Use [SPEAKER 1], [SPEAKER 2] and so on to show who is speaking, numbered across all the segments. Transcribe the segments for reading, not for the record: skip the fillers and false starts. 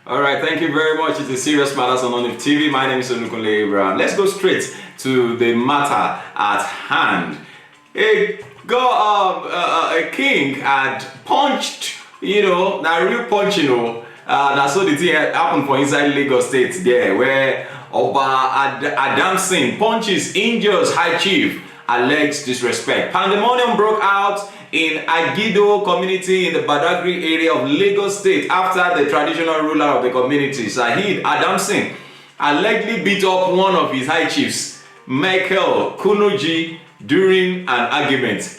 [SPEAKER 1] All right, thank you very much. It's a serious matters on ONIF TV. My name is Olukunle Abraham. Let's go straight to the matter at hand. A king had punched, now real punch, that's what the thing happened for inside Lagos State there, where Adamson punches Injures High Chief, alleged disrespect. Pandemonium broke out in Agido community in the Badagry area of Lagos State after the traditional ruler of the community, Saheed Adamson, allegedly beat up one of his high chiefs, Michael Kunoji, during an argument.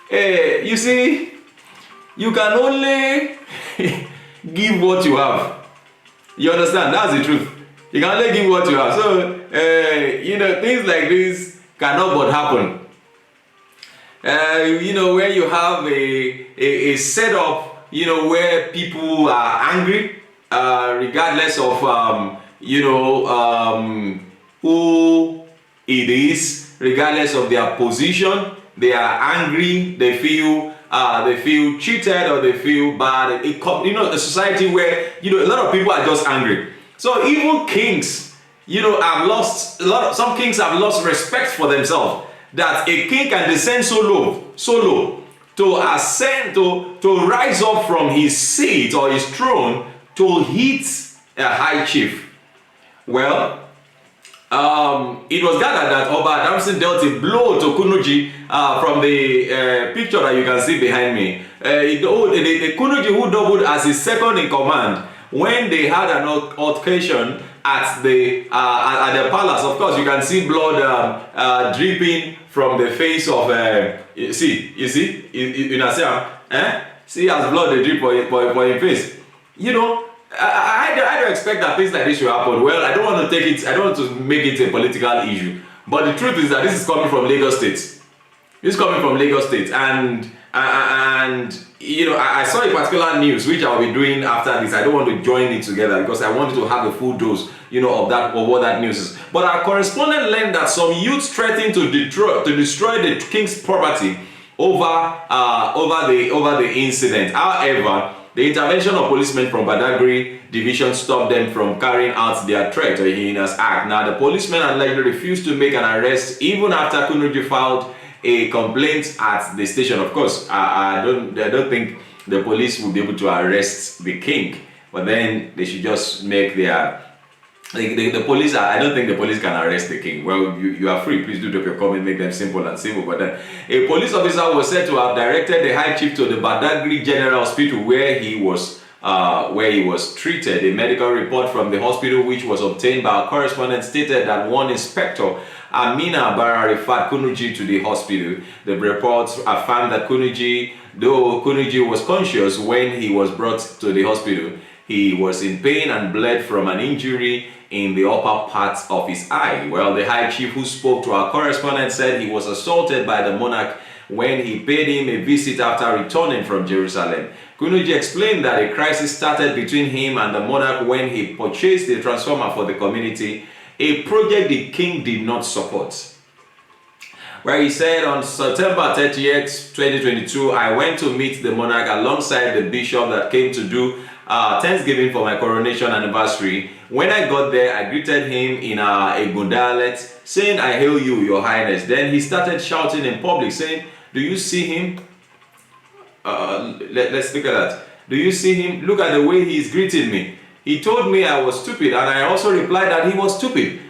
[SPEAKER 1] You see, you can only give what you have. You understand? That's the truth. You can only give what you have. So, things like this cannot but happen. Where you have a setup, where people are angry, regardless of, who it is, regardless of their position, they are angry, they feel cheated or they feel bad. A society where, a lot of people are just angry. So even kings, some kings have lost respect for themselves. That a king can descend so low to ascend, to rise up from his seat or his throne to hit a high chief. Well, it was gathered that Oba Adamson dealt a blow to Kunoji from the picture that you can see behind me. The Kunoji, who doubled as his second in command, when they had an altercation at the palace. Of course, you can see blood dripping from the face of you see see as blood they drip for your face. I don't expect that things like this should happen. Well, I don't want to make it a political issue, but the truth is that this is coming from Lagos State. This is coming from Lagos State, and I saw a particular news which I'll be doing after this. I don't want to join it together because I wanted to have a full dose, of what that news is. But our correspondent learned that some youths threatened to destroy the king's property over the incident. However, the intervention of policemen from Badagry division stopped them from carrying out their threat or heinous act. Now, the policemen allegedly refused to make an arrest even after Kunoji filed a complaint at the station. Of course, I don't think the police will be able to arrest the king, but then they should just make their the police. I don't think the police can arrest the king. Well, you are free. Please do drop your comment, make them simple and civil. But then a police officer was said to have directed the high chief to the Badagry General Hospital where he was treated. A medical report from the hospital, which was obtained by our correspondent, stated that one inspector, Amina Bara, referred Kunoji to the hospital. The reports affirmed that though Kunoji was conscious when he was brought to the hospital, he was in pain and bled from an injury in the upper part of his eye. Well, the high chief who spoke to our correspondent said he was assaulted by the monarch when he paid him a visit after returning from Jerusalem. Kunoji explained that a crisis started between him and the monarch when he purchased a transformer for the community, a project the king did not support. Where he said on September 30th, 2022, I went to meet the monarch alongside the bishop that came to do Thanksgiving for my coronation anniversary. When I got there, I greeted him in a good dialect, saying, I hail you, your highness. Then he started shouting in public, saying, do you see him? Let's look at that. Do you see him? Look at the way he is greeting me. He told me I was stupid, and I also replied that he was stupid.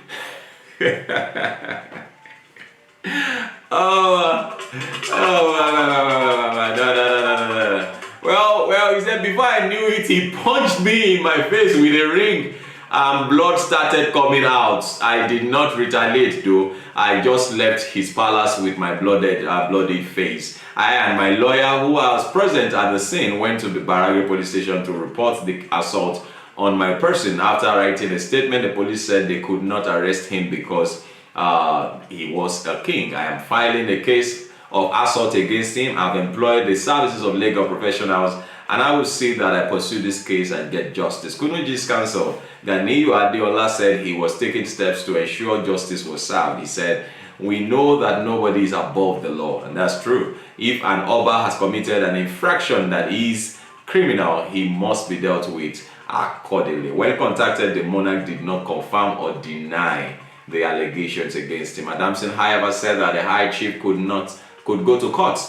[SPEAKER 1] Well, he said, before I knew it, he punched me in my face with a ring and blood started coming out. I did not retaliate though. I just left his palace with my bloody face. I and my lawyer, who was present at the scene, went to the Badagry police station to report the assault on my person. After writing a statement, the police said they could not arrest him because he was a king. I am filing a case of assault against him. I've employed the services of legal professionals, and I will see that I pursue this case and get justice. Kunoji's counsel, Ganiyu Adeola, said he was taking steps to ensure justice was served. He said, we know that nobody is above the law, and that's true. If an Oba has committed an infraction that is criminal, he must be dealt with accordingly. When contacted, the monarch did not confirm or deny the allegations against him. Adamson, however, said that the High Chief could go to court,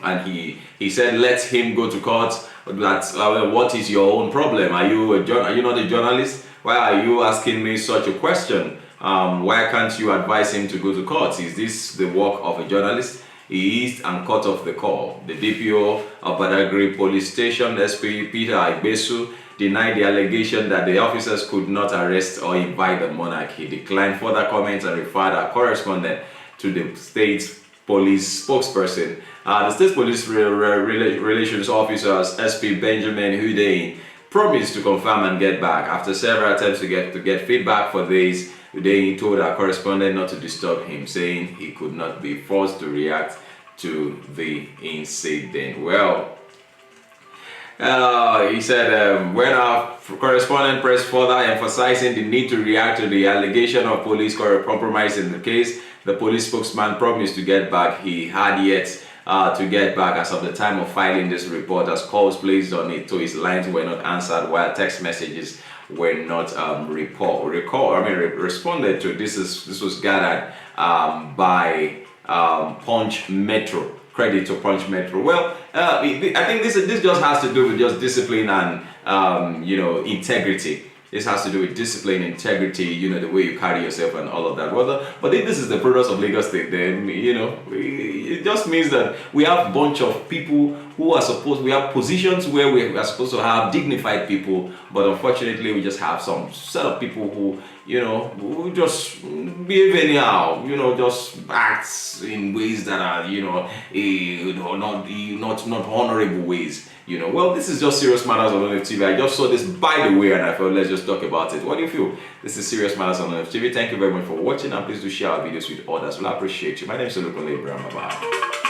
[SPEAKER 1] and he said, let him go to court. That what is your own problem? Are you not a journalist? Why are you asking me such a question? Why can't you advise him to go to court? Is this the work of a journalist? He eased and cut off the call. The DPO of Badagry Police Station, SP Peter Igbesu, denied the allegation that the officers could not arrest or invite the monarch. He declined further comments and referred our correspondent to the state police spokesperson. The state police relations officers, SP Benjamin Hudein, promised to confirm and get back. After several attempts to get feedback for this, Hudein told our correspondent not to disturb him, saying he could not be forced to react to the incident. Well, he said, when our correspondent pressed further, emphasizing the need to react to the allegation of police compromise in the case, the police spokesman promised to get back. He had yet to get back as of the time of filing this report, as calls placed on it to his lines were not answered, while text messages were not responded to. This was gathered by Punch Metro. Credit to Punch Metro. Well, I think this just has to do with just discipline and integrity. This has to do with discipline, integrity, the way you carry yourself and all of that. But if this is the product of Lagos State, then, it just means that we have a bunch of people who are we have positions where we are supposed to have dignified people, but unfortunately we just have some set of people who, who just behave anyhow, just act in ways that are, not honorable ways. Well, this is just Serious Matters on ONIF TV. I just saw this by the way, and I felt let's just talk about it. What do you feel? This is Serious Matters on ONIF TV. Thank you very much for watching, and please do share our videos with others. We'll appreciate you. My name is Olukunle Ibrahim. Bye.